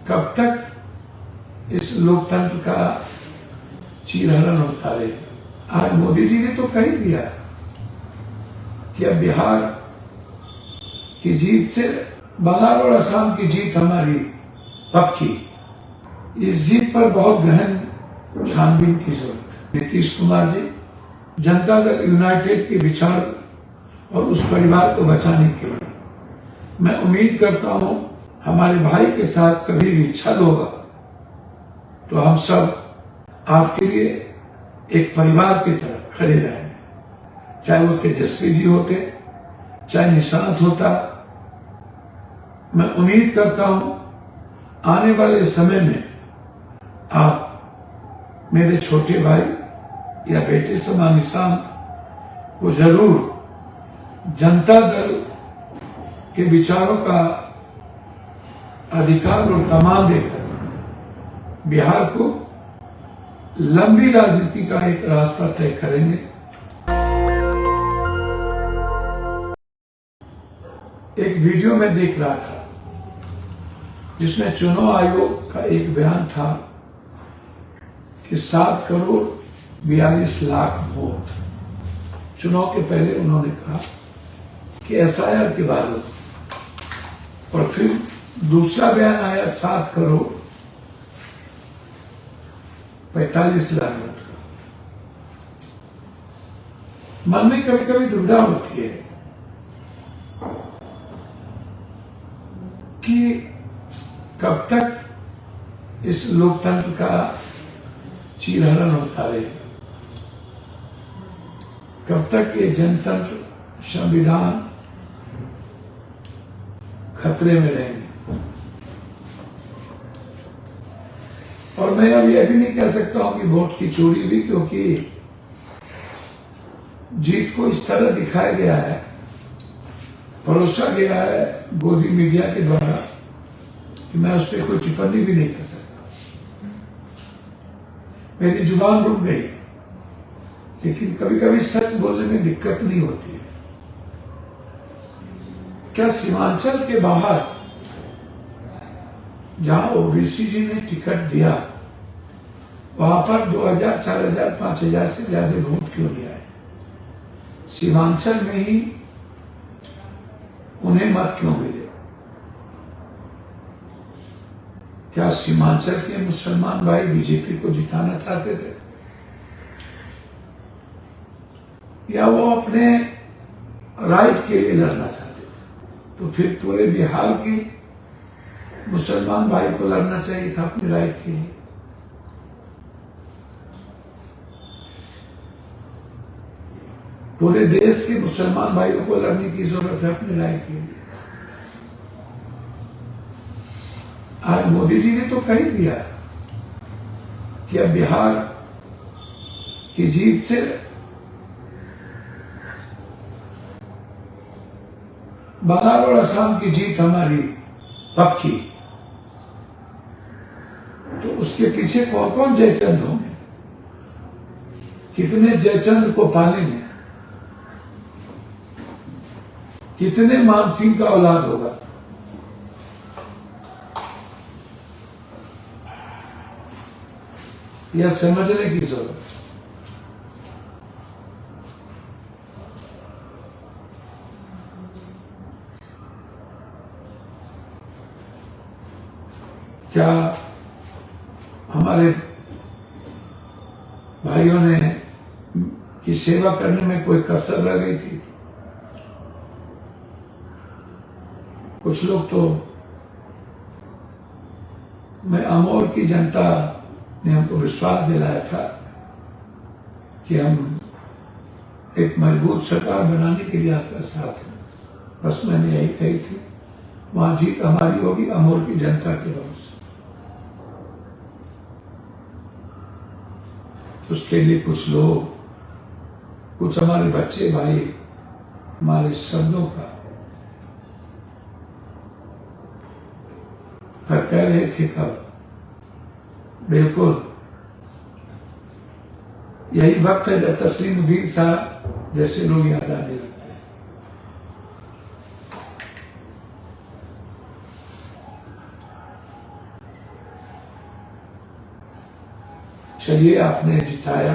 कब तक इस लोकतंत्र का चीरहरण होता रहेगा। आज मोदी जी ने तो कह ही दिया कि अब बिहार की जीत से बंगाल और असम की जीत हमारी पक्की। इस जीत पर बहुत गहन छानबीन की जरूरत है। नीतीश कुमार जी, जनता दल यूनाइटेड के विचार और उस परिवार को बचाने के लिए मैं उम्मीद करता हूं हमारे भाई के साथ कभी भी छल होगा तो हम सब आपके लिए एक परिवार की तरह खड़े रहेंगे। चाहे वो तेजस्वी जी होते, चाहे निशांत होता। मैं उम्मीद करता हूं आने वाले समय में आप मेरे छोटे भाई या बेटे समान निशांत को जरूर जनता दल के विचारों का अधिकार और कमान देकर बिहार को लंबी राजनीति का एक रास्ता तय करेंगे। एक वीडियो में देख रहा था जिसमें चुनाव आयोग का एक बयान था कि 7 करोड़ 42 लाख वोट। चुनाव के पहले उन्होंने कहा कि एसआईआर के बाद, और फिर दूसरा बयान आया 7 करोड़ 45 लाख वोट का। मन में कभी कभी दुविधा होती है कि कब तक इस लोकतंत्र का चीरहरण होता रहेगा, कब तक ये जनतंत्र संविधान खतरे में रहेंगे। और मैं अब यह भी नहीं कह सकता हूं कि वोट की चोरी हुई, क्योंकि जीत को इस तरह दिखाया गया है, परोसा गया है गोदी मीडिया के द्वारा कि मैं उस पर कोई टिप्पणी भी नहीं कर सकता। मेरी जुबान रुक गई, लेकिन कभी कभी सच बोलने में दिक्कत नहीं होती है। क्या सीमांचल के बाहर जहां ओबीसी जी ने टिकट दिया वहां पर 2000, 4000, 5000 से ज्यादा वोट क्यों नहीं आए? सीमांचल में ही उन्हें मत क्यों मिले? क्या सीमांचल के मुसलमान भाई बीजेपी को जिताना चाहते थे, या वो अपने राइट के लिए लड़ना चाहते थे? तो फिर पूरे बिहार की मुसलमान भाई को लड़ना चाहिए था अपने राइट के लिए। पूरे देश के मुसलमान भाइयों को लड़ने की जरूरत है अपने राइट के लिए। आज मोदी जी ने तो कह ही दिया कि अब बिहार की जीत से बंगाल और असम की जीत हमारी पक्की। तो उसके पीछे कौन कौन जयचंद होंगे, कितने जयचंद को पालेंगे, कितने मान सिंह का औलाद होगा? यह समझने की जरूरत है। क्या हमारे भाइयों ने की सेवा करने में कोई कसर रह गई थी? कुछ लोग तो, मैं अमोर की जनता ने हमको विश्वास दिलाया था कि हम एक मजबूत सरकार बनाने के लिए आपका साथ हैं। बस मैंने यही कही थी, वहां जीत हमारी होगी अमोर की जनता के भरोसे। उसके लिए कुछ लोग, कुछ हमारे बच्चे भाई हमारे शब्दों का कह रहे थे कब, बिल्कुल यही वक्त है जब तस्लीमुद्दीन साहब जैसे लोग याद आने लगते हैं। चलिए, आपने जिताया।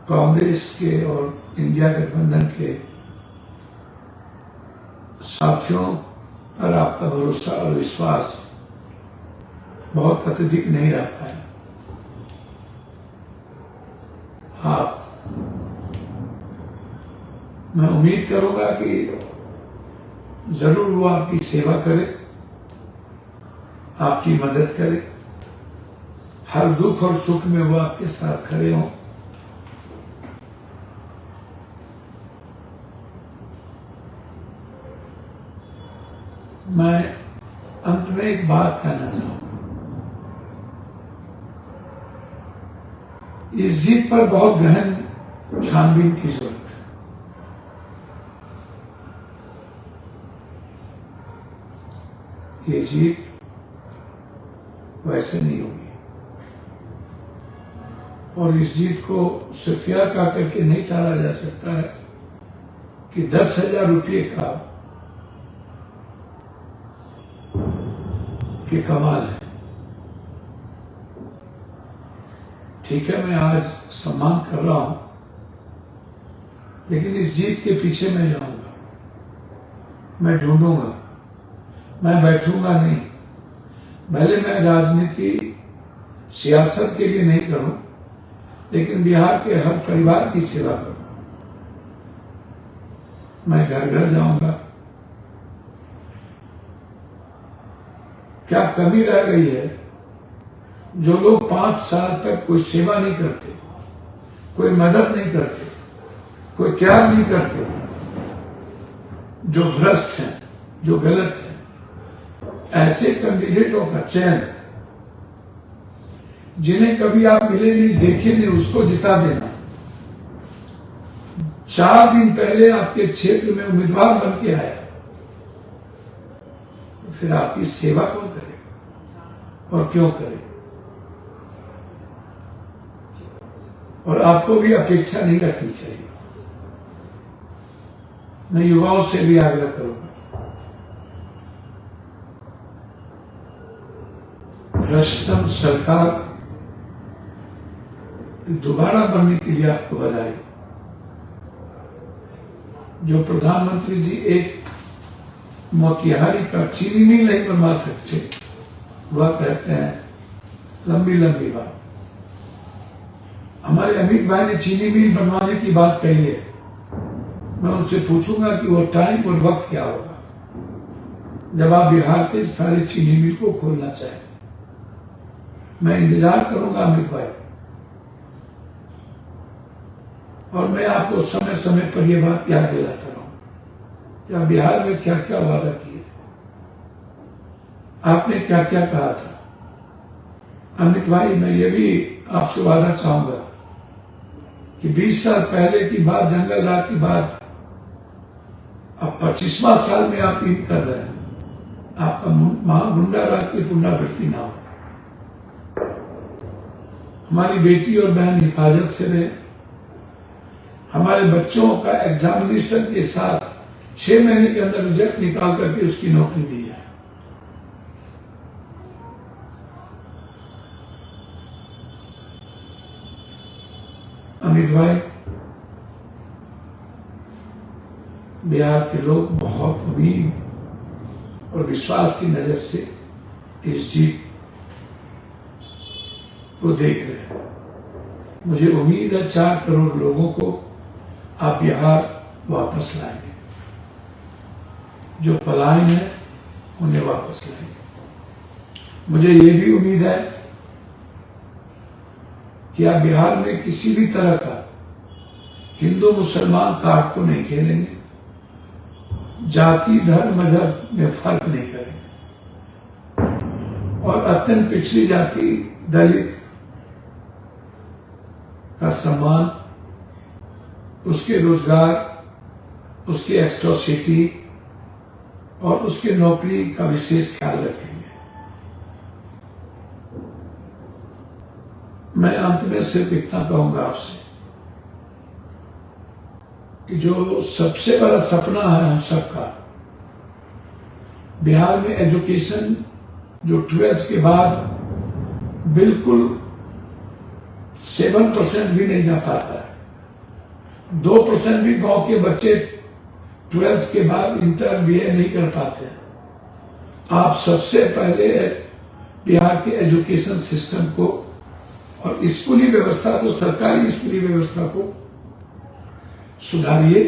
कांग्रेस के और इंडिया गठबंधन के साथियों पर आपका भरोसा और विश्वास बहुत अत्यधिक नहीं रह पाया। आप, मैं उम्मीद करूंगा कि जरूर वो आपकी सेवा करे, आपकी मदद करे, हर दुख और सुख में वो आपके साथ खड़े हों। मैं अंत में एक बात कहना चाहूंगा। इस जीत पर बहुत गहन छानबीन की जरूरत है। ये जीत वैसे नहीं होगी, और इस जीत को सिर्फ यह कह करके नहीं टाला जा सकता है कि 10,000 रुपये का कमाल है। ठीक है, मैं आज सम्मान कर रहा हूं, लेकिन इस जीत के पीछे मैं जाऊंगा, मैं ढूंढूंगा, मैं बैठूंगा नहीं। भले मैं राजनीति सियासत के लिए नहीं करूं, लेकिन बिहार के हर परिवार की सेवा करूं। मैं घर घर जाऊंगा। क्या कमी रह गई है? जो लोग 5 साल तक कोई सेवा नहीं करते, कोई मदद नहीं करते, कोई त्याग नहीं करते, जो भ्रष्ट हैं, जो गलत हैं, ऐसे कैंडिडेटों का चयन, जिन्हें कभी आप मिले नहीं, देखे नहीं, उसको जिता देना। 4 दिन पहले आपके क्षेत्र में उम्मीदवार बन के आया, फिर आपकी सेवा कौन करेगा और क्यों करेगा? और आपको भी अपेक्षा नहीं रखनी चाहिए। मैं युवाओं से भी आग्रह करूंगा, भ्रष्टम सरकार दोबारा बनने के लिए आपको बधाई। जो प्रधानमंत्री जी एक मोतिहारी का चीनी मिल नहीं बनवा सकते, वह कहते हैं लंबी लंबी बात। हमारे अमित भाई ने चीनी मिल बनवाने की बात कही है। मैं उनसे पूछूंगा कि वो टाइम और वक्त क्या होगा जब आप बिहार के सारे चीनी मिल को खोलना चाहें। मैं इंतजार करूंगा अमित भाई, और मैं आपको समय समय पर यह बात याद दिलाता रहूं कि आप बिहार में क्या क्या वादा किए थे, आपने क्या क्या कहा था। अमित भाई, मैं ये भी आपसे वादा चाहूंगा कि 20 साल पहले की बात, जंगल राज की बात, अब 25वां साल में आप ईद कर रहे हैं, आपका महागुंडा राज की पुनरावृत्ति ना हो। हमारी बेटी और बहन हिफाजत से रहे, हमारे बच्चों का एग्जामिनेशन के साथ 6 महीने के अंदर रिजल्ट निकाल करके उसकी नौकरी दी जाए। अमित भाई, बिहार के लोग बहुत उम्मीद और विश्वास की नजर से इस जीत को देख रहे हैं। मुझे उम्मीद है 4 करोड़ लोगों को आप बिहार वापस लाएंगे, जो पलायन है उन्हें वापस लाएंगे। मुझे ये भी उम्मीद है कि आप बिहार में किसी भी तरह का हिंदू मुसलमान कार्ड को नहीं खेलेंगे, जाति धर्म मजहब में फर्क नहीं करेंगे, और अत्यंत पिछड़ी जाति दलित का सम्मान, उसके रोजगार, उसकी एक्सट्रोसिटी और उसके नौकरी का विशेष ख्याल रखेंगे। मैं अंत में सिर्फ इतना कहूंगा आपसे कि जो सबसे बड़ा सपना है हम सबका, बिहार में एजुकेशन जो 12th के बाद बिल्कुल 7% भी नहीं जा पाता है। 2% भी गांव के बच्चे 12th के बाद इंटर बीए नहीं कर पाते हैं। आप सबसे पहले बिहार के एजुकेशन सिस्टम को और स्कूली व्यवस्था को, सरकारी स्कूली व्यवस्था को सुधारिए।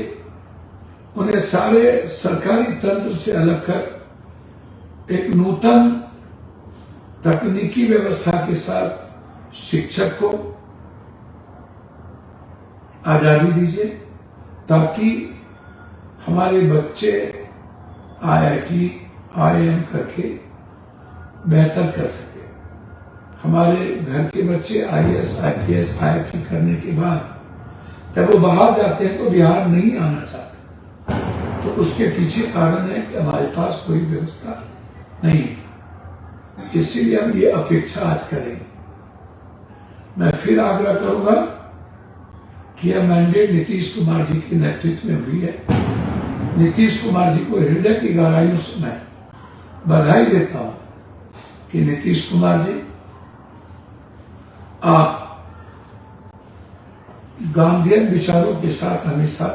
उन्हें सारे सरकारी तंत्र से अलग कर एक नूतन तकनीकी व्यवस्था के साथ शिक्षक को आजादी दीजिए, ताकि हमारे बच्चे आईआईटी आईआईएम करके बेहतर कर सके। हमारे घर के बच्चे आईएएस आईपीएस आईआईटी करने के बाद जब वो बाहर जाते हैं तो बिहार नहीं आना चाहते। तो उसके पीछे कारण है कि हमारे पास कोई व्यवस्था नहीं है। इसीलिए हम ये अपेक्षा आज करेंगे। मैं फिर आग्रह करूंगा कि यह मैंडेट नीतीश कुमार जी के नेतृत्व में हुई है। नीतीश कुमार जी को हृदय की गहराइयों से मैं बधाई देता हूं कि नीतीश कुमार जी, आप गांधीयन विचारों के साथ हमेशा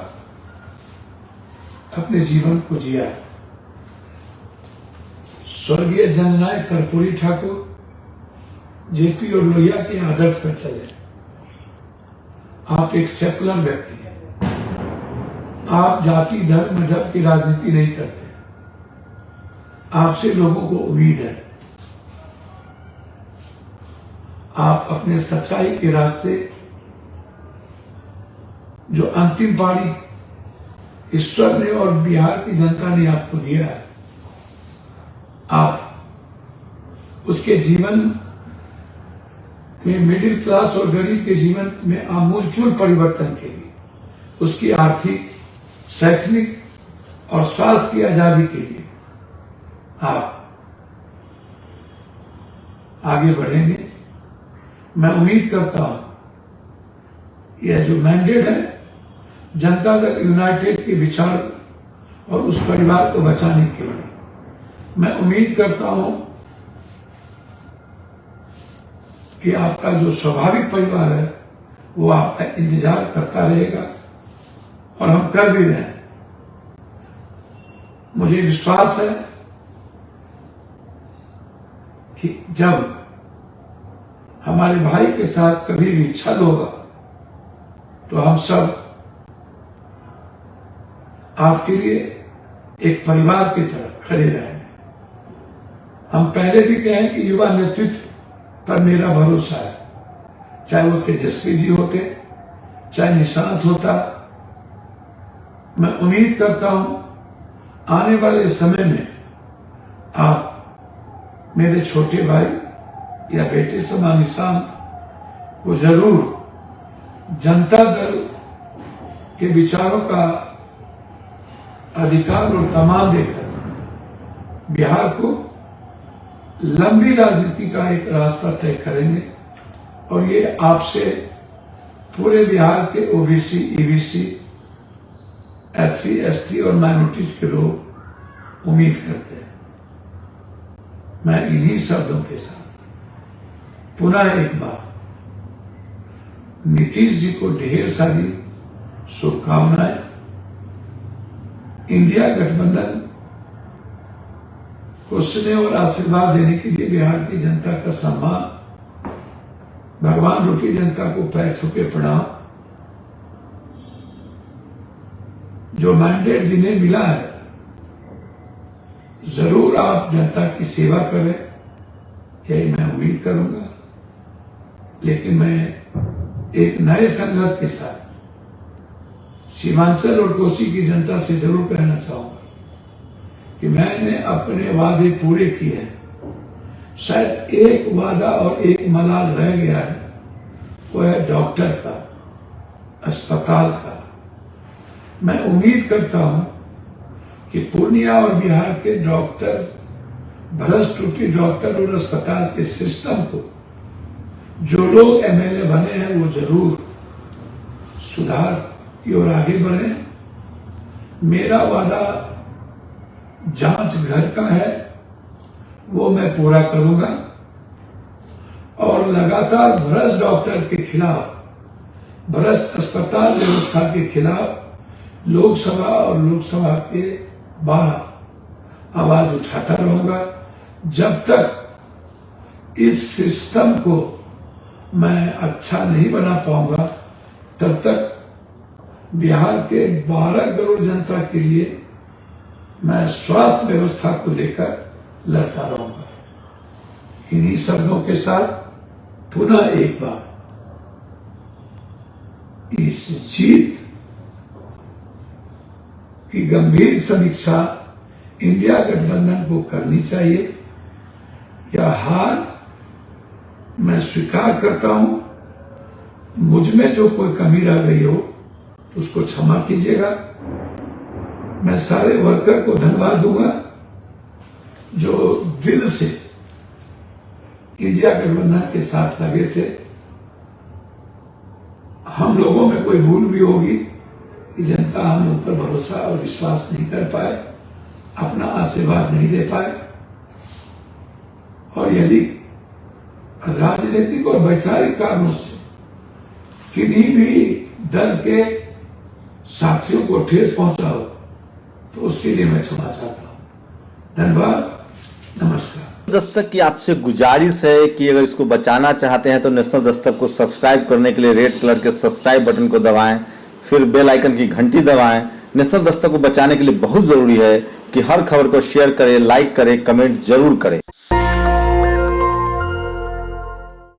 अपने जीवन को जिया है। स्वर्गीय जननायक कर्पूरी ठाकुर, जेपी और लोहिया के आदर्श पर चले। आप एक सेकुलर व्यक्ति हैं। आप जाति धर्म मजहब की राजनीति नहीं करते। आपसे लोगों को उम्मीद है। आप अपने सच्चाई के रास्ते, जो अंतिम पारी ईश्वर ने और बिहार की जनता ने आपको दिया है, आप उसके जीवन में, मिडिल क्लास और गरीब के जीवन में आमूलचूल परिवर्तन के लिए, उसकी आर्थिक, शैक्षणिक और स्वास्थ्य की आजादी के लिए आप आगे बढ़ेंगे। मैं उम्मीद करता हूं यह जो मैंडेट है जनता दल यूनाइटेड के विचार और उस परिवार को बचाने के लिए, मैं उम्मीद करता हूं कि आपका जो स्वाभाविक परिवार है वो आपका इंतजार करता रहेगा, और हम कर भी रहे हैं। मुझे विश्वास है कि जब हमारे भाई के साथ कभी भी छल होगा तो हम सब आपके लिए एक परिवार की तरह खड़े रहेंगे। हम पहले भी कहें कि युवा नेतृत्व पर मेरा भरोसा है, चाहे वो तेजस्वी जी होते, चाहे निशांत होता। मैं उम्मीद करता हूं आने वाले समय में आप मेरे छोटे भाई या बेटे समान निशांत को जरूर जनता दल के विचारों का अधिकार और कमान देकर बिहार को लंबी राजनीति का एक रास्ता तय करेंगे। और ये आपसे पूरे बिहार के ओबीसी, ईबीसी, एससी, एसटी और माइनॉरिटीज के लोग उम्मीद करते हैं। मैं इन्हीं शब्दों के साथ पुनः एक बार नीतीश जी को ढेर सारी शुभकामनाएं। इंडिया गठबंधन को स्नेह और आशीर्वाद देने के लिए बिहार की जनता का सम्मान, भगवान रूपी जनता को पैर छू के प्रणाम। जो मैंडेट जिन्हें मिला है, जरूर आप जनता की सेवा करें, यही मैं उम्मीद करूंगा। लेकिन मैं एक नए संघर्ष के साथ सीमांचल और कोसी की जनता से जरूर कहना चाहूंगा कि मैंने अपने वादे पूरे किए हैं। शायद एक वादा और एक मलाल रह गया है, वो है डॉक्टर का, अस्पताल का। मैं उम्मीद करता हूं कि पूर्णिया और बिहार के डॉक्टर, भ्रष्ट रूपी डॉक्टर और अस्पताल के सिस्टम को जो लोग एमएलए बने हैं वो जरूर सुधार की ओर आगे बढ़े। मेरा वादा जांच घर का है वो मैं पूरा करूंगा और लगातार भ्रष्ट डॉक्टर के खिलाफ, भ्रष्ट अस्पताल व्यवस्था के खिलाफ लोकसभा और लोकसभा के बाहर आवाज उठाता रहूंगा जब तक इस सिस्टम को मैं अच्छा नहीं बना पाऊंगा। तब तक बिहार के 12 करोड़ जनता के लिए मैं स्वास्थ्य व्यवस्था को लेकर लड़ता रहूंगा। इन्हीं शब्दों के साथ पुनः एक बार इस जीत की गंभीर समीक्षा इंडिया गठबंधन को करनी चाहिए। यह हार मैं स्वीकार करता हूं, मुझ में जो कोई कमी रह गई हो तो उसको क्षमा कीजिएगा। मैं सारे वर्कर को धन्यवाद दूंगा जो दिल से इंडिया गठबंधन के साथ लगे थे। हम लोगों में कोई भूल भी होगी कि जनता हम लोग पर भरोसा और विश्वास नहीं कर पाए, अपना आशीर्वाद नहीं दे पाए, और यदि राजनीतिक और वैचारिक कारणों से किन्हीं भी दल के साथियों को ठेस पहुंचा हो तो उसके लिए मैं क्षमा चाहता हूं। धन्यवाद, नमस्कार। दस्तक की आपसे गुजारिश है कि अगर इसको बचाना चाहते हैं तो नेशनल दस्तक को सब्सक्राइब करने के लिए रेड कलर के सब्सक्राइब बटन को दबाएं, फिर बेल आइकन की घंटी दबाएं। नेशनल दस्तक को बचाने के लिए बहुत जरूरी है कि हर खबर को शेयर करें, लाइक करें, कमेंट जरूर करें।